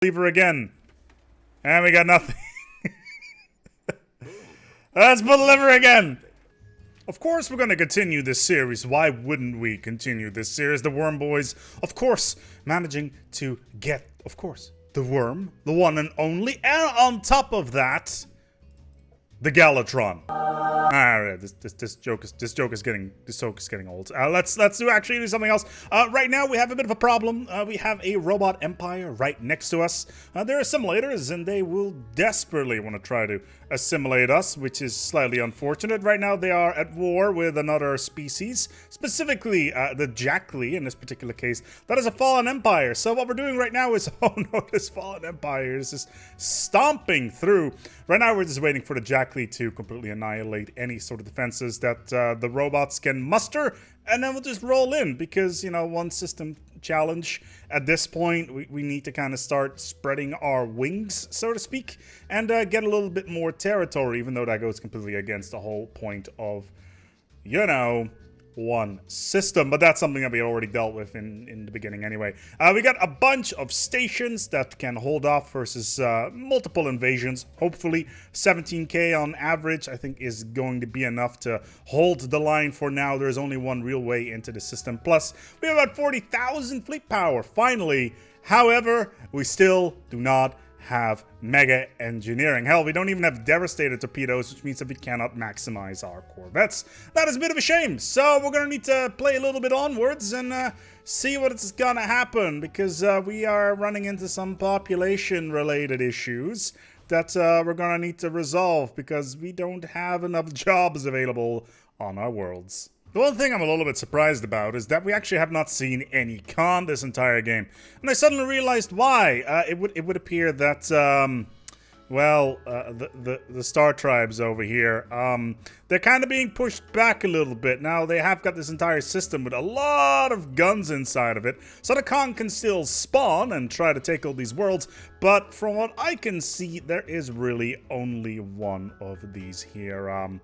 Lever again. And we got nothing. Let's pull the lever again. Of course we're going to continue this series. Why wouldn't we continue this series? The Worm Boys, of course, managing to get, of course, the worm, the one and only, and on top of that, the Galatron. Alright, this joke is getting old. Let's do something else. Right now we have a bit of a problem. We have a robot empire right next to us. They're assimilators, and they will desperately want to try to assimilate us, which is slightly unfortunate. Right now they are at war with another species, specifically the Jackly in this particular case. That is a fallen empire. So what we're doing right now is, oh no, this fallen empire is just stomping through. Right now we're just waiting for the Jackly to completely annihilate any sort of defenses that the robots can muster, and then we'll just roll in, because, you know, one system challenge at this point, we need to kind of start spreading our wings, so to speak, and get a little bit more territory, even though that goes completely against the whole point of, you know, one system. But that's something that we already dealt with in the beginning anyway. We got a bunch of stations that can hold off versus multiple invasions. Hopefully 17k on average I think is going to be enough to hold the line for now. There's only one real way into the system. Plus we have about 40,000 fleet power finally. However, we still do not have mega engineering. Hell, we don't even have devastator torpedoes, which means that we cannot maximize our corvettes. That is a bit of a shame. So we're gonna need to play a little bit onwards and see what's gonna happen, because we are running into some population related issues that we're gonna need to resolve, because we don't have enough jobs available on our worlds. The one thing I'm a little bit surprised about is that we actually have not seen any con this entire game. And I suddenly realized why. It would appear that, the Star Tribes over here, they're kind of being pushed back a little bit. Now, they have got this entire system with a lot of guns inside of it, so the con can still spawn and try to take all these worlds, but from what I can see, there is really only one of these here,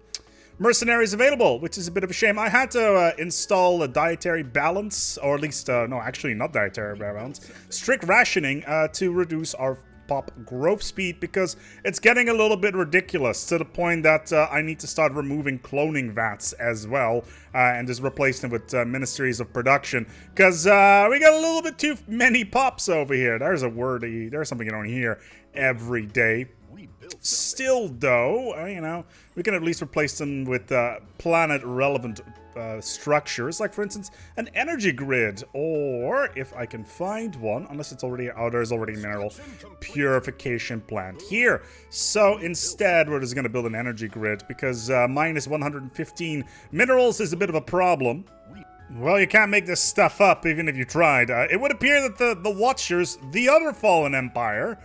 mercenaries available, which is a bit of a shame. I had to install a dietary balance, or at least, no, actually not dietary balance, strict rationing to reduce our pop growth speed, because it's getting a little bit ridiculous, to the point that I need to start removing cloning vats as well, and just replace them with ministries of production, because we got a little bit too many pops over here. There's a word, there's something you don't hear every day. Still, though, you know, we can at least replace them with planet-relevant structures, like, for instance, an energy grid, or, if I can find one, unless it's already, oh, there's already a mineral purification plant here. So, instead, we're just going to build an energy grid, because minus 115 minerals is a bit of a problem. Well, you can't make this stuff up, even if you tried. It would appear that the Watchers, the other fallen empire,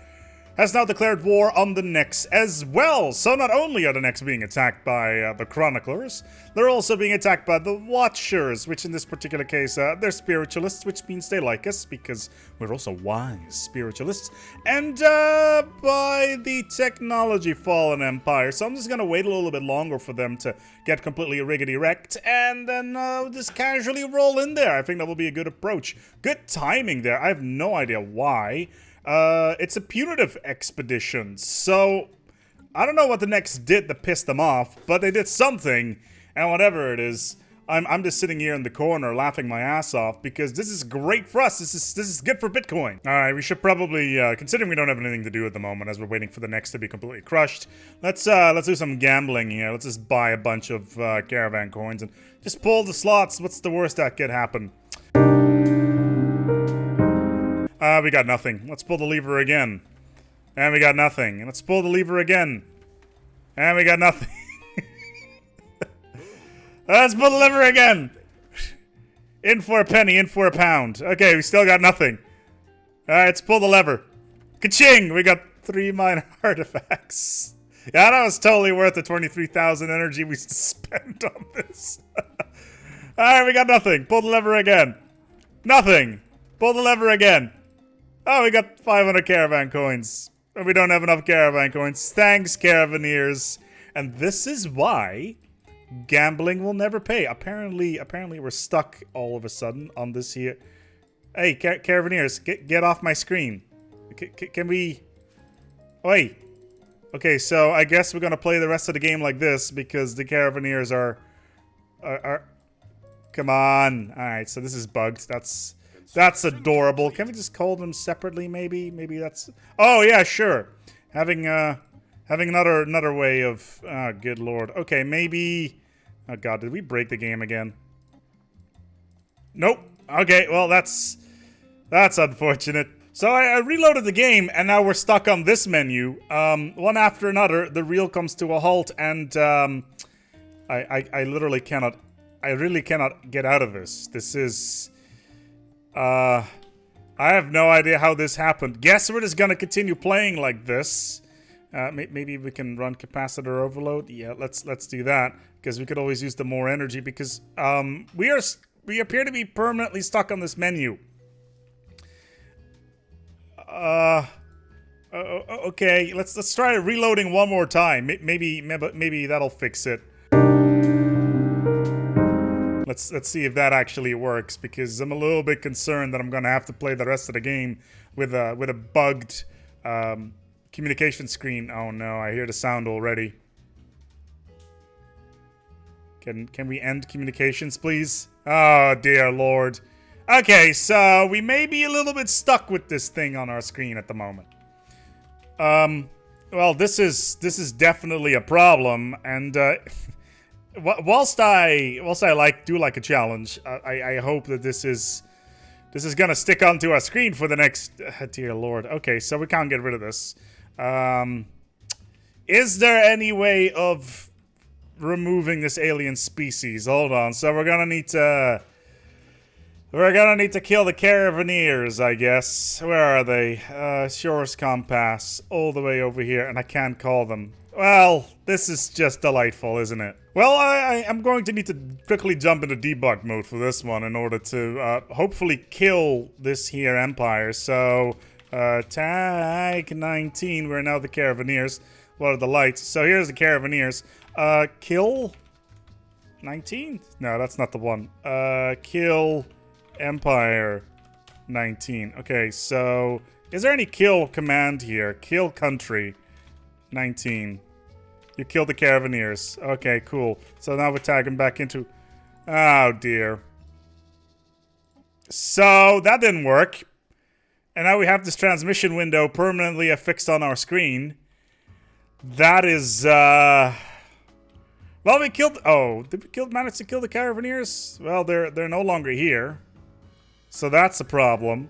has now declared war on the Nex as well. So not only are the Nex being attacked by the Chroniclers, they're also being attacked by the Watchers, which in this particular case, they're spiritualists, which means they like us, because we're also wise spiritualists, and by the Technology Fallen Empire. So I'm just gonna wait a little bit longer for them to get completely riggedy wrecked, and then just casually roll in there. I think that will be a good approach. Good timing there. I have no idea why. It's a punitive expedition, so I don't know what the Nex did to piss them off, but they did something, and whatever it is, I'm just sitting here in the corner laughing my ass off, because this is great for us. This is good for Bitcoin. Alright, we should probably, considering we don't have anything to do at the moment as we're waiting for the Nex to be completely crushed, let's do some gambling here. Let's just buy a bunch of Caravan coins and just pull the slots. What's the worst that could happen? We got nothing. Let's pull the lever again. And we got nothing. And let's pull the lever again. And we got nothing. Let's pull the lever again. In for a penny, in for a pound. Okay, we still got nothing. Alright, let's pull the lever. Ka-ching! We got 3 minor artifacts. Yeah, that was totally worth the 23,000 energy we spent on this. Alright, we got nothing. Pull the lever again. Nothing. Pull the lever again. Oh, we got 500 Caravan coins. And we don't have enough Caravan coins. Thanks, Caravaneers. And this is why gambling will never pay. Apparently we're stuck all of a sudden on this here. Hey, Caravaneers, get off my screen. Can we... Wait. Okay, so I guess we're gonna play the rest of the game like this because the Caravaneers are... Come on. Alright, so this is bugged. That's adorable. Can we just call them separately, maybe? Maybe that's... Oh, yeah, sure. Having another way of... Oh, good lord. Okay, maybe... Oh, God, did we break the game again? Nope. Okay, well, that's unfortunate. So I reloaded the game, and now we're stuck on this menu. One after another, the reel comes to a halt, and I literally cannot... I really cannot get out of this. This is... I have no idea how this happened. Guess we're just gonna continue playing like this. Maybe we can run capacitor overload. Yeah, let's do that, because we could always use the more energy, because we appear to be permanently stuck on this menu. Okay, let's try reloading one more time. Maybe that'll fix it. Let's see if that actually works, because I'm a little bit concerned that I'm gonna have to play the rest of the game with a bugged communication screen. Oh no, I hear the sound already. Can we end communications, please? Oh dear lord. Okay, so we may be a little bit stuck with this thing on our screen at the moment. Well, this is definitely a problem, and whilst I do like a challenge, I hope that this is gonna stick onto our screen for the next... dear lord. Okay, so we can't get rid of this. Is there any way of removing this alien species? Hold on. So we're gonna need to kill the Caravaneers, I guess. Where are they? Shores Compass, all the way over here, and I can't call them. Well, this is just delightful, isn't it? Well, I'm going to need to quickly jump into debug mode for this one in order to hopefully kill this here Empire. So, tag 19, we're now the Caravaneers. What are the lights? So here's the Caravaneers. Kill 19? No, that's not the one. Kill Empire 19. Okay, so is there any kill command here? Kill country 19. You killed the Caravaneers. Okay, cool. So now we're tagging back into... Oh, dear. So that didn't work. And now we have this transmission window permanently affixed on our screen. That is, Well, we killed... Oh, did we manage to kill the Caravaneers? Well, they're no longer here. So that's a problem.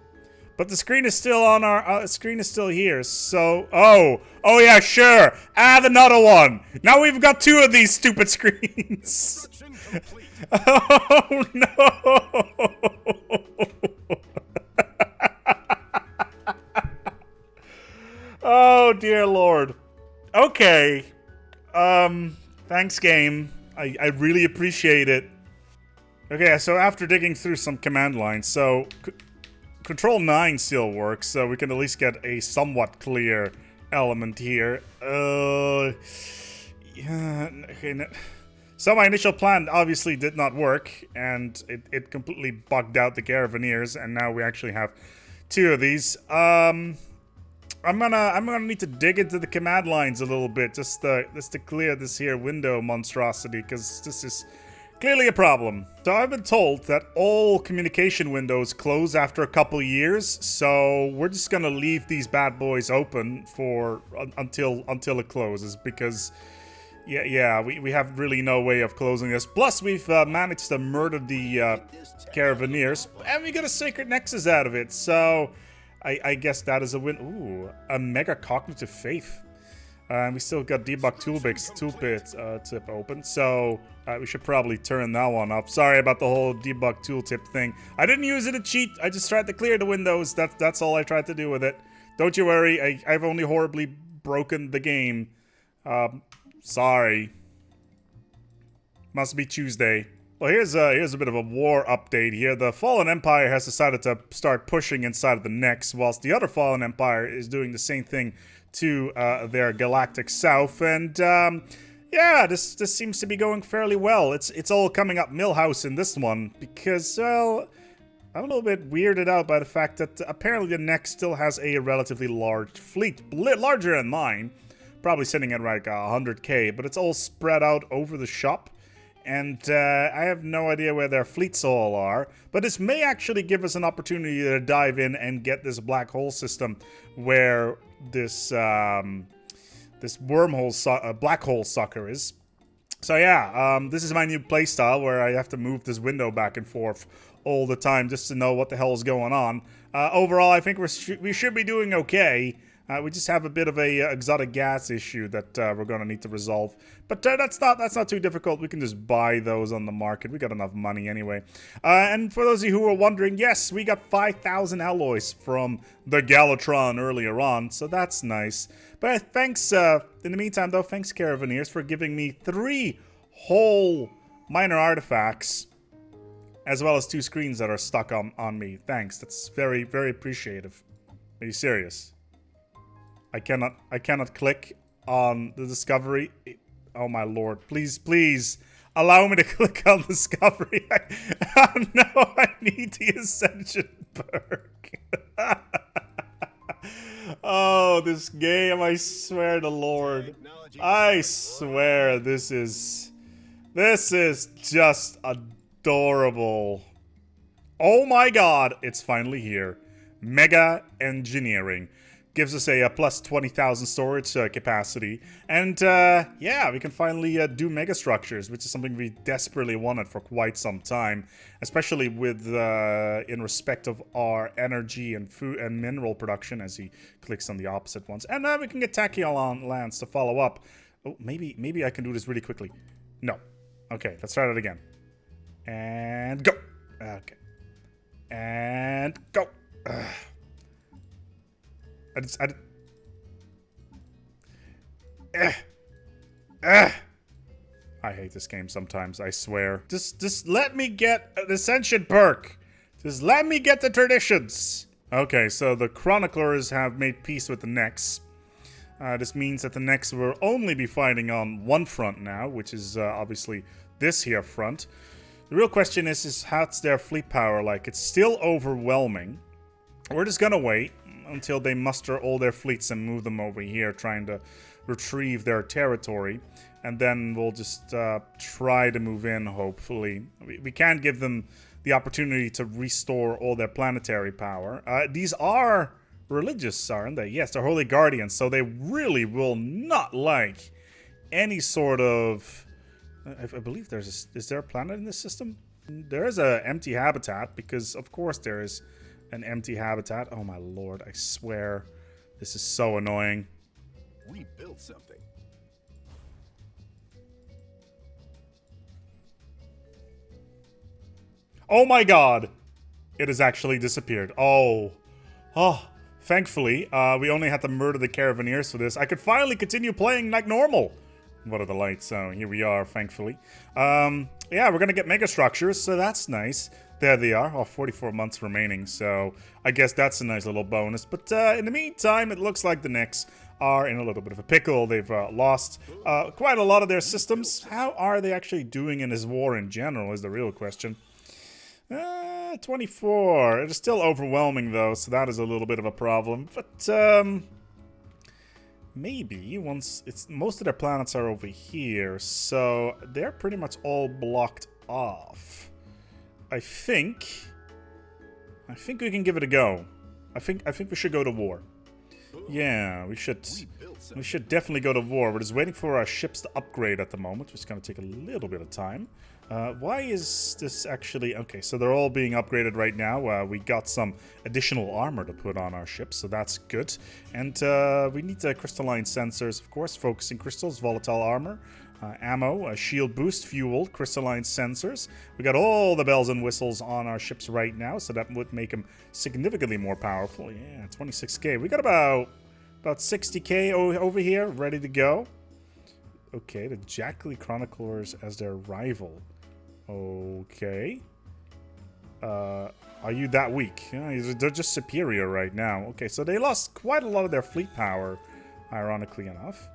But the screen is still on our... screen is still here, so... Oh yeah, sure! Add another one! Now we've got two of these stupid screens! Oh, no! Oh, dear lord. Okay. Thanks, game. I really appreciate it. Okay, so after digging through some command lines, so... Control 9 still works, so we can at least get a somewhat clear element here. Yeah, okay, so my initial plan obviously did not work, and it completely bugged out the Caravaneers, and now we actually have two of these. I'm gonna need to dig into the command lines a little bit just to clear this here window monstrosity, because this is clearly a problem. So I've been told that all communication windows close after a couple years, so we're just gonna leave these bad boys open for until it closes, because yeah, we have really no way of closing this. Plus we've managed to murder the Caravaneers, and we got a sacred nexus out of it, so I guess that is a win. Ooh, a mega cognitive faith. And we still got debug toolbit tip open, so we should probably turn that one off. Sorry about the whole debug tooltip thing. I didn't use it to cheat. I just tried to clear the windows. That's all I tried to do with it. Don't you worry. I've only horribly broken the game. Sorry. Must be Tuesday. Well, here's a bit of a war update here. The Fallen Empire has decided to start pushing inside of the Nex, whilst the other Fallen Empire is doing the same thing to their galactic south, and yeah, this seems to be going fairly well. It's all coming up Millhouse in this one, because, well, I'm a little bit weirded out by the fact that apparently the Next still has a relatively large fleet, larger than mine, probably sitting at like 100k, but it's all spread out over the shop, and I have no idea where their fleets all are. But this may actually give us an opportunity to dive in and get this black hole system where this this black hole sucker is. So yeah, this is my new playstyle where I have to move this window back and forth all the time just to know what the hell is going on. Overall, I think we should be doing okay. We just have a bit of a exotic gas issue that we're going to need to resolve. But that's not too difficult. We can just buy those on the market. We got enough money anyway. And for those of you who are wondering, yes, we got 5,000 alloys from the Galatron earlier on, so that's nice. But thanks, in the meantime though, thanks Caravaniers for giving me 3 whole minor artifacts, as well as 2 screens that are stuck on me. Thanks, that's very, very appreciative. Are you serious? I cannot click on the discovery. Oh my lord, please allow me to click on discovery. Oh no, I need the Ascension perk. Oh, this game, I swear to Lord. I swear this is just adorable. Oh my god, it's finally here. Mega Engineering. Gives us a plus 20,000 storage capacity. And yeah, we can finally do mega structures, which is something we desperately wanted for quite some time. Especially with, in respect of our energy and food and mineral production, as he clicks on the opposite ones. And we can get Tachyon lands to follow up. Oh, maybe I can do this really quickly. No. Okay, let's try it again. And go. Okay. And go. I hate this game sometimes, I swear. Just let me get an Ascension perk. Just let me get the traditions. Okay, so the Chroniclers have made peace with the Nex. This means that the Nex will only be fighting on one front now, which is obviously this here front. The real question is how's their fleet power like? It's still overwhelming. We're just gonna wait until they muster all their fleets and move them over here, trying to retrieve their territory. And then we'll just try to move in, hopefully. We can give them the opportunity to restore all their planetary power. These are religious, aren't they? Yes, they're holy guardians, so they really will not like any sort of... I believe is there a planet in this system? There is an empty habitat, because of course there is an empty habitat. Oh my lord, I swear. This is so annoying. We built something. Oh my god! It has actually disappeared. Oh. Oh. Thankfully, we only had to murder the Caravaneers for this. I could finally continue playing like normal. What are the lights? So here we are, thankfully. Yeah, we're gonna get mega structures, so that's nice. There they are. Oh, 44 months remaining, so I guess that's a nice little bonus. But in the meantime, it looks like the Nex are in a little bit of a pickle. They've lost quite a lot of their systems. How are they actually doing in this war in general is the real question. 24. It is still overwhelming, though, so that is a little bit of a problem. But maybe once most of their planets are over here, so they're pretty much all blocked off. I think we can give it a go. I think we should go to war. Yeah, we should definitely go to war. We're just waiting for our ships to upgrade at the moment, which is going to take a little bit of time. Why is this actually... Okay, so they're all being upgraded right now. We got some additional armor to put on our ships, so that's good. And we need crystalline sensors, of course, focusing crystals, volatile armor, ammo, shield boost, fuel, crystalline sensors. We got all the bells and whistles on our ships right now, so that would make them significantly more powerful. Yeah, 26k. We got about 60k over here, ready to go. Okay, the Jackley Chroniclers as their rival. Okay. Are you that weak? Yeah, they're just superior right now. Okay, so they lost quite a lot of their fleet power, ironically enough.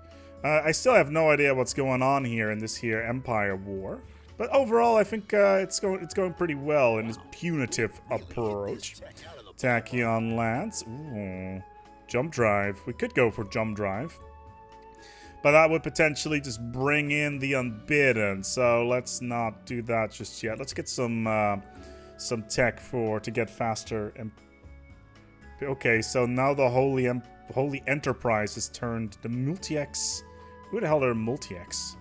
I still have no idea what's going on here in this here Empire War. But overall, I think it's going pretty well in this punitive approach. Tachyon lands. Ooh. Jump drive. We could go for jump drive. But that would potentially just bring in the unbidden. So let's not do that just yet. Let's get some tech to get faster. Okay, so now the Holy Enterprise is turned to Multi-X. Who the hell are Multi-X?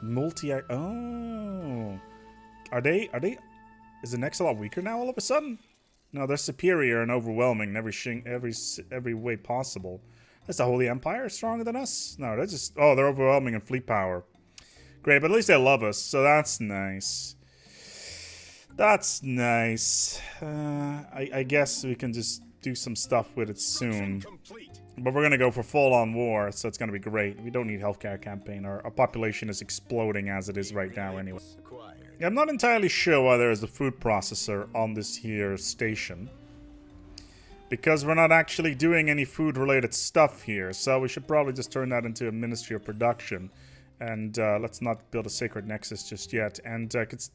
Multi-X. Oh. Are they? Is the next a lot weaker now all of a sudden? No, they're superior and overwhelming in every way possible. Is the Holy Empire stronger than us? No, they're just... Oh, they're overwhelming in fleet power. Great, but at least they love us, so that's nice. That's nice. I guess we can just do some stuff with it soon. But we're going to go for full-on war, so it's going to be great. We don't need healthcare campaign. Our population is exploding as it is right now anyway. Yeah, I'm not entirely sure why there is a food processor on this here station. Because we're not actually doing any food-related stuff here, so we should probably just turn that into a Ministry of Production. And let's not build a Sacred Nexus just yet. And let's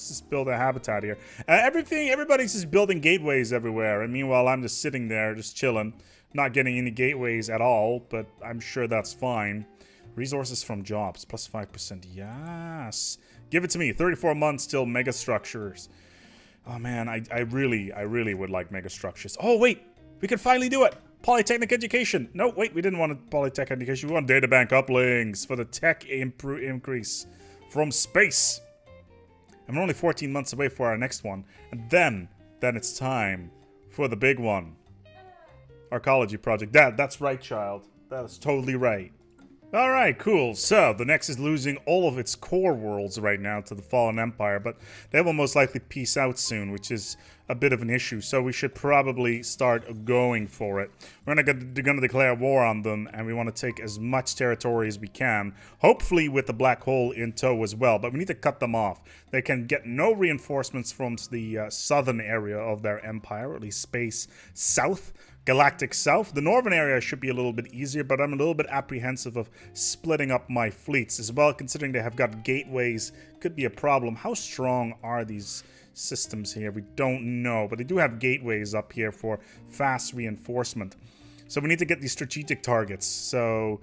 just build a habitat here. Everybody's just building gateways everywhere. And meanwhile, I'm just sitting there, just chilling. Not getting any gateways at all, but I'm sure that's fine. Resources from jobs, plus 5%. Yes. Give it to me. 34 months till megastructures. Oh man, I really would like megastructures. Oh wait, we can finally do it. Polytechnic education. No, wait, we didn't want Polytech education. We want databank uplinks for the tech increase from space. And we're only 14 months away for our next one. And then it's time for the big one. Arcology project. That's right, child. That is totally right. Alright, cool. So, the Nexus is losing all of its core worlds right now to the Fallen Empire, but they will most likely peace out soon, which is a bit of an issue, so we should probably start going for it. We're going to declare war on them, and we want to take as much territory as we can, hopefully with the black hole in tow as well, but we need to cut them off. They can get no reinforcements from the southern area of their empire, or at least space south. Galactic South. The northern area should be a little bit easier, but I'm a little bit apprehensive of splitting up my fleets as well, considering they have got gateways. Could be a problem. How strong are these systems here? We don't know, but they do have gateways up here for fast reinforcement. So we need to get these strategic targets. So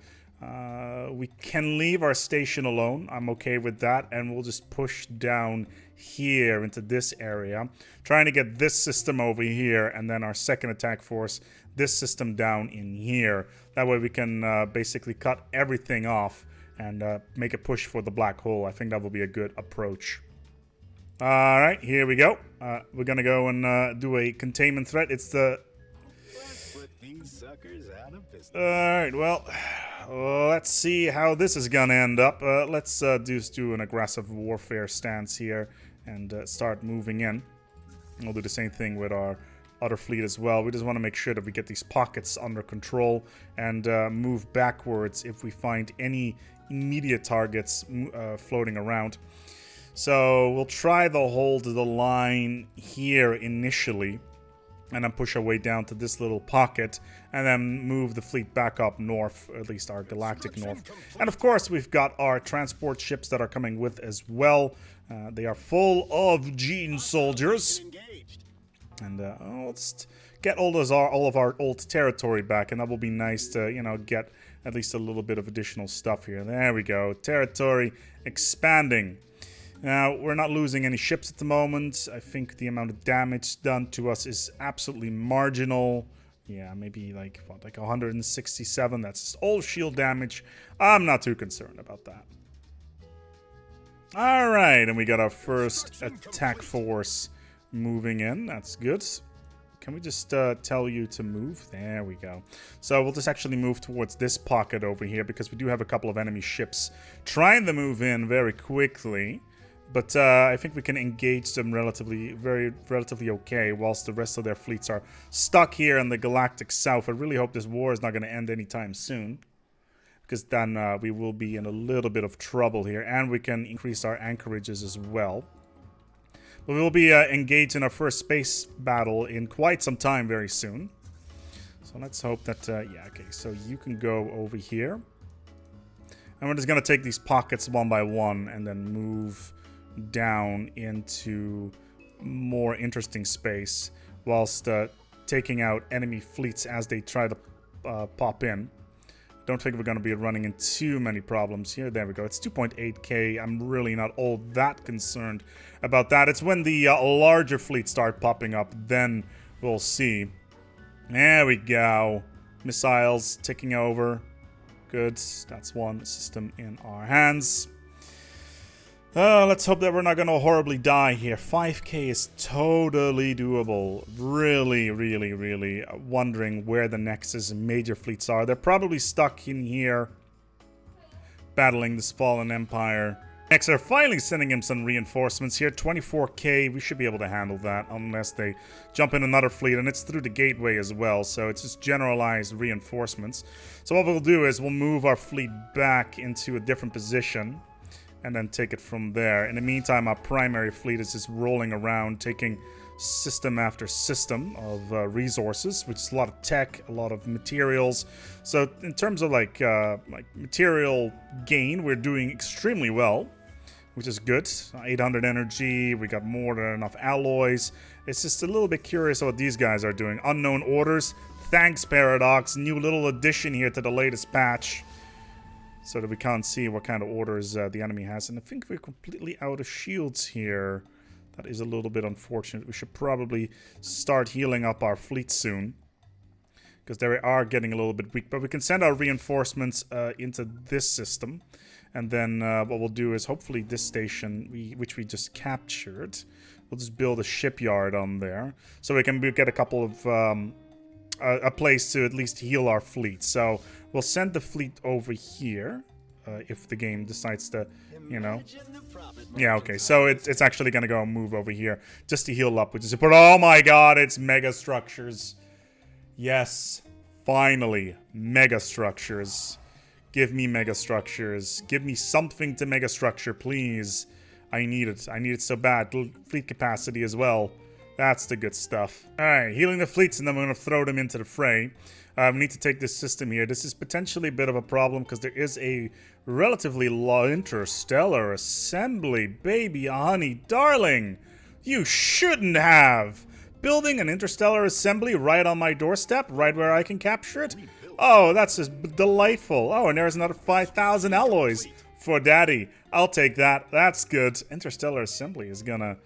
we can leave our station alone. I'm okay with that, and we'll just push down here into this area, trying to get this system over here, and then our second attack force, this system down in here. That way we can basically cut everything off and make a push for the black hole. I think that will be a good approach. Alright, here we go. We're gonna go and do a containment threat. It's the... Alright, well, let's see how this is gonna end up. Let's do an aggressive warfare stance here and start moving in. We'll do the same thing with our other fleet as well. We just want to make sure that we get these pockets under control and move backwards if we find any immediate targets floating around. So we'll try to hold the line here initially, and then push our way down to this little pocket, and then move the fleet back up north, at least our galactic north. And of course, we've got our transport ships that are coming with as well. They are full of Gene soldiers. And let's get all of our old territory back, and that will be nice to, you know, get at least a little bit of additional stuff here. There we go. Territory expanding. Now, we're not losing any ships at the moment. I think the amount of damage done to us is absolutely marginal. Yeah, maybe like, what, like 167? That's all shield damage. I'm not too concerned about that. Alright, and we got our first attack force moving in. That's good. Can we just tell you to move? There we go. So we'll just actually move towards this pocket over here, because we do have a couple of enemy ships trying to move in very quickly. But I think we can engage them relatively okay, whilst the rest of their fleets are stuck here in the Galactic South. I really hope this war is not going to end anytime soon, because then we will be in a little bit of trouble here, and we can increase our anchorages as well. But we will be engaged in our first space battle in quite some time very soon. So let's hope that, yeah, okay, so you can go over here. And we're just going to take these pockets one by one and then move down into more interesting space whilst taking out enemy fleets as they try to pop in. Don't think we're going to be running into too many problems here. There we go. It's 2.8k. I'm really not all that concerned about that. It's when the larger fleets start popping up, then we'll see. There we go. Missiles ticking over. Good. That's one system in our hands. Let's hope that we're not going to horribly die here. 5k is totally doable. Really, really, really wondering where the Nexus major fleets are. They're probably stuck in here battling this fallen empire. Next, they're finally sending him some reinforcements here. 24k, we should be able to handle that unless they jump in another fleet. And it's through the gateway as well, so it's just generalized reinforcements. So what we'll do is we'll move our fleet back into a different position and then take it from there. In the meantime, our primary fleet is just rolling around, taking system after system of resources, which is a lot of tech, a lot of materials. So in terms of like material gain, we're doing extremely well, which is good. 800 energy, we got more than enough alloys. It's just a little bit curious what these guys are doing. Unknown orders. Thanks, Paradox. New little addition here to the latest patch, so that we can't see what kind of orders the enemy has. And I think we're completely out of shields here. That is a little bit unfortunate. We should probably start healing up our fleet soon, because they are getting a little bit weak. But we can send our reinforcements into this system. And then what we'll do is hopefully this station, which we just captured, we'll just build a shipyard on there. So we can get a couple of... a place to at least heal our fleet. So we'll send the fleet over here if the game decides to, you know. Yeah, okay. So it's actually going to go and move over here just to heal up. Which is, but oh my god, it's mega structures. Yes, finally, mega structures. Give me mega structures. Give me something to mega structure, please. I need it. I need it so bad. Fleet capacity as well. That's the good stuff. Alright, healing the fleets, and then we're going to throw them into the fray. We need to take this system here. This is potentially a bit of a problem because there is a relatively low interstellar assembly. Baby, honey, darling. You shouldn't have. Building an interstellar assembly right on my doorstep, right where I can capture it? Oh, that's just delightful. Oh, and there's another 5,000 alloys for daddy. I'll take that. That's good. Interstellar assembly is gonna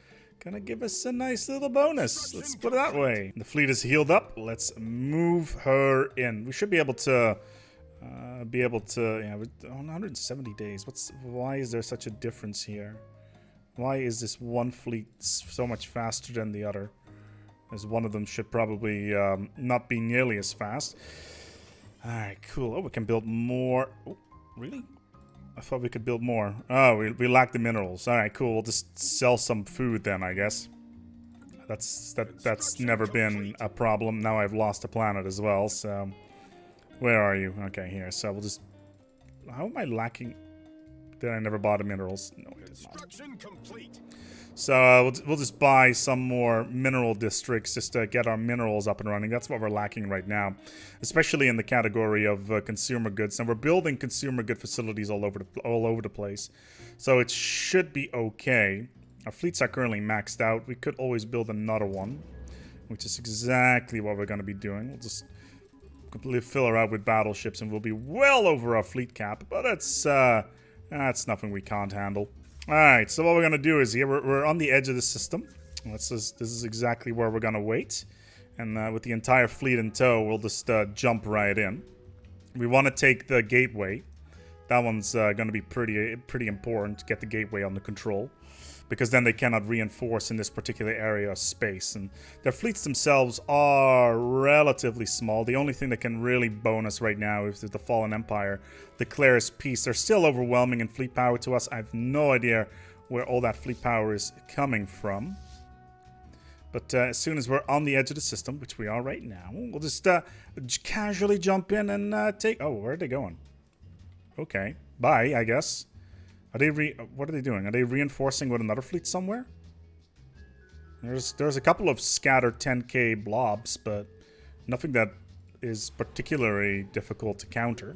give us a nice little bonus. Let's put it that way. The fleet is healed up. Let's move her in. We should be able to, yeah, on 170 days. Why is there such a difference here? Why is this one fleet so much faster than the other? As one of them should probably not be nearly as fast. All right, cool. Oh, we can build more. Oh, really? I thought we could build more. Oh, we lack the minerals. All right, cool. We'll just sell some food then, I guess. That's never been a problem. Now I've lost a planet as well, so... Where are you? Okay, here. So we'll just... How am I lacking... Did I never bought the minerals? No, I did not. So we'll just buy some more mineral districts just to get our minerals up and running. That's what we're lacking right now, especially in the category of consumer goods. And we're building consumer good facilities all over the place, so it should be okay. Our fleets are currently maxed out. We could always build another one, which is exactly what we're going to be doing. We'll just completely fill her out with battleships, and we'll be well over our fleet cap. But that's nothing we can't handle. Alright, so what we're going to do is here, we're on the edge of the system. This is exactly where we're going to wait. And with the entire fleet in tow, we'll just jump right in. We want to take the gateway. That one's going to be pretty important to get the gateway under control, because then they cannot reinforce in this particular area of space. And their fleets themselves are relatively small. The only thing that can really bonus right now is that the Fallen Empire declares peace. They're still overwhelming in fleet power to us. I have no idea where all that fleet power is coming from. But as soon as we're on the edge of the system, which we are right now, we'll just casually jump in and take... Oh, where are they going? Okay, bye, I guess. Are they what are they doing? Are they reinforcing with another fleet somewhere? There's a couple of scattered 10k blobs, but nothing that is particularly difficult to counter.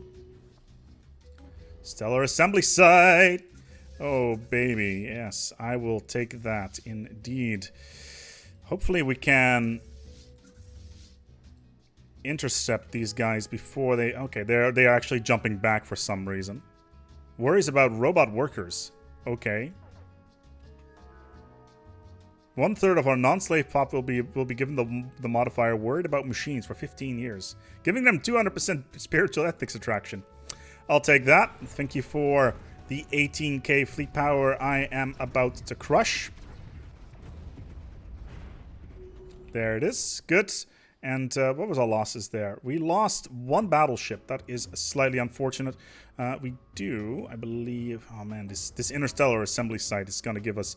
Stellar assembly site! Oh, baby. Yes, I will take that indeed. Hopefully we can intercept these guys before they... Okay, they are actually jumping back for some reason. Worries about robot workers. Okay. 1/3 of our non-slave pop will be given the modifier worried about machines for 15 years, giving them 200% spiritual ethics attraction. I'll take that. Thank you for the 18k fleet power I am about to crush. There it is. Good. And what was our losses there? We lost 1 battleship. That is slightly unfortunate. We do, I believe... Oh man, this interstellar assembly site is going to give us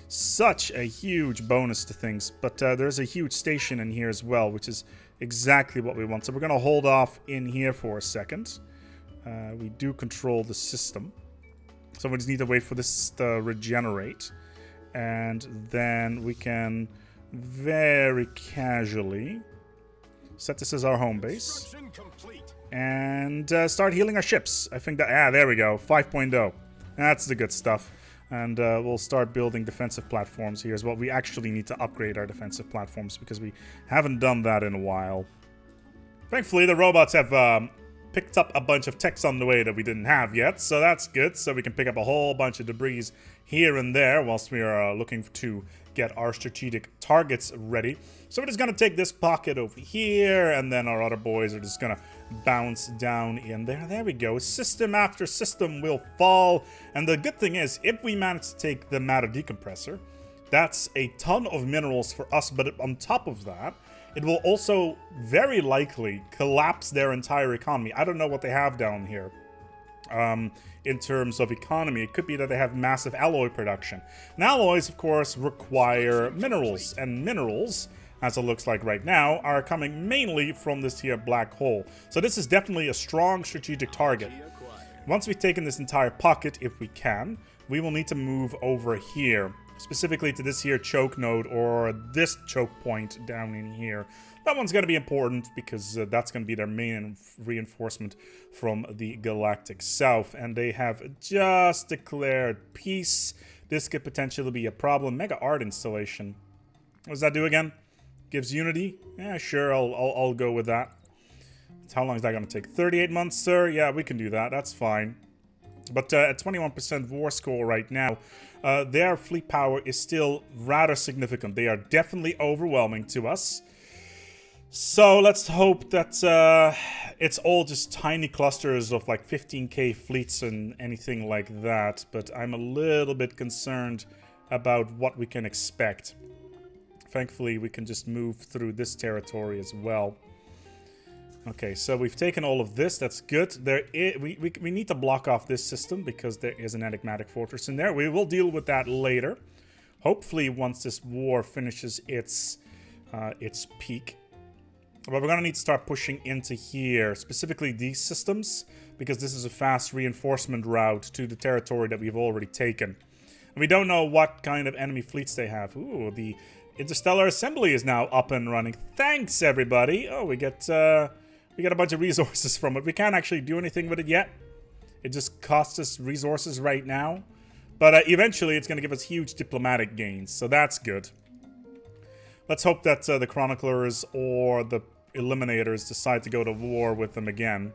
such a huge bonus to things. But there's a huge station in here as well, which is exactly what we want. So we're going to hold off in here for a second. We do control the system. So we just need to wait for this to regenerate. And then we can very casually set this as our home base. And start healing our ships. I think that... Ah, there we go. 5.0. That's the good stuff. And we'll start building defensive platforms here as well. We actually need to upgrade our defensive platforms because we haven't done that in a while. Thankfully, the robots have picked up a bunch of techs on the way that we didn't have yet, so that's good. So we can pick up a whole bunch of debris here and there whilst we are looking to get our strategic targets ready. So we're just going to take this pocket over here, and then our other boys are just going to bounce down in there. There we go. System after system will fall. And the good thing is, if we manage to take the matter decompressor, that's a ton of minerals for us. But on top of that, it will also very likely collapse their entire economy. I don't know what they have down here. In terms of economy, it could be that they have massive alloy production. And alloys, of course, require minerals, and minerals, as it looks like right now, are coming mainly from this here black hole. So this is definitely a strong strategic target. Once we've taken this entire pocket, if we can, we will need to move over here, specifically to this here choke node or this choke point down in here. That one's going to be important because that's going to be their main reinforcement from the galactic south. And they have just declared peace. This could potentially be a problem. Mega art installation. What does that do again? Gives unity? Yeah, sure, I'll go with that. How long is that going to take? 38 months, sir? Yeah, we can do that. That's fine. But at 21% war score right now, their fleet power is still rather significant. They are definitely overwhelming to us. So let's hope that it's all just tiny clusters of like 15k fleets and anything like that. But I'm a little bit concerned about what we can expect. Thankfully, we can just move through this territory as well. Okay, so we've taken all of this. That's good. We need to block off this system because there is an enigmatic fortress in there. We will deal with that later. Hopefully, once this war finishes its peak. But we're going to need to start pushing into here, specifically these systems, because this is a fast reinforcement route to the territory that we've already taken. And we don't know what kind of enemy fleets they have. Ooh, the interstellar assembly is now up and running. Thanks, everybody. Oh, we get a bunch of resources from it. We can't actually do anything with it yet. It just costs us resources right now. But eventually, it's going to give us huge diplomatic gains, so that's good. Let's hope that the Chroniclers or the Eliminators decide to go to war with them again.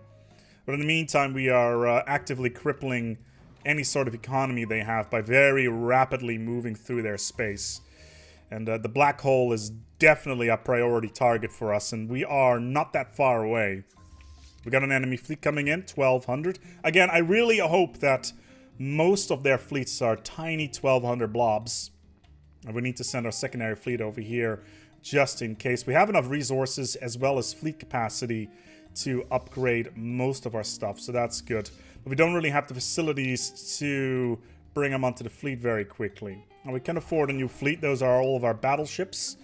But in the meantime, we are actively crippling any sort of economy they have by very rapidly moving through their space. And the black hole is definitely a priority target for us, and we are not that far away. We got an enemy fleet coming in, 1,200. Again, I really hope that most of their fleets are tiny 1,200 blobs. And we need to send our secondary fleet over here just in case. We have enough resources as well as fleet capacity to upgrade most of our stuff, so that's good. But we don't really have the facilities to bring them onto the fleet very quickly. Now, we can afford a new fleet. Those are all of our battleships.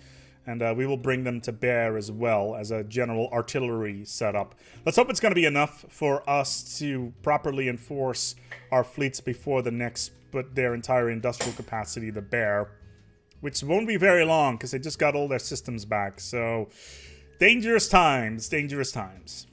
And we will bring them to bear as well as a general artillery setup. Let's hope it's going to be enough for us to properly enforce our fleets before the next put their entire industrial capacity to bear. Which won't be very long because they just got all their systems back. So, dangerous times, dangerous times.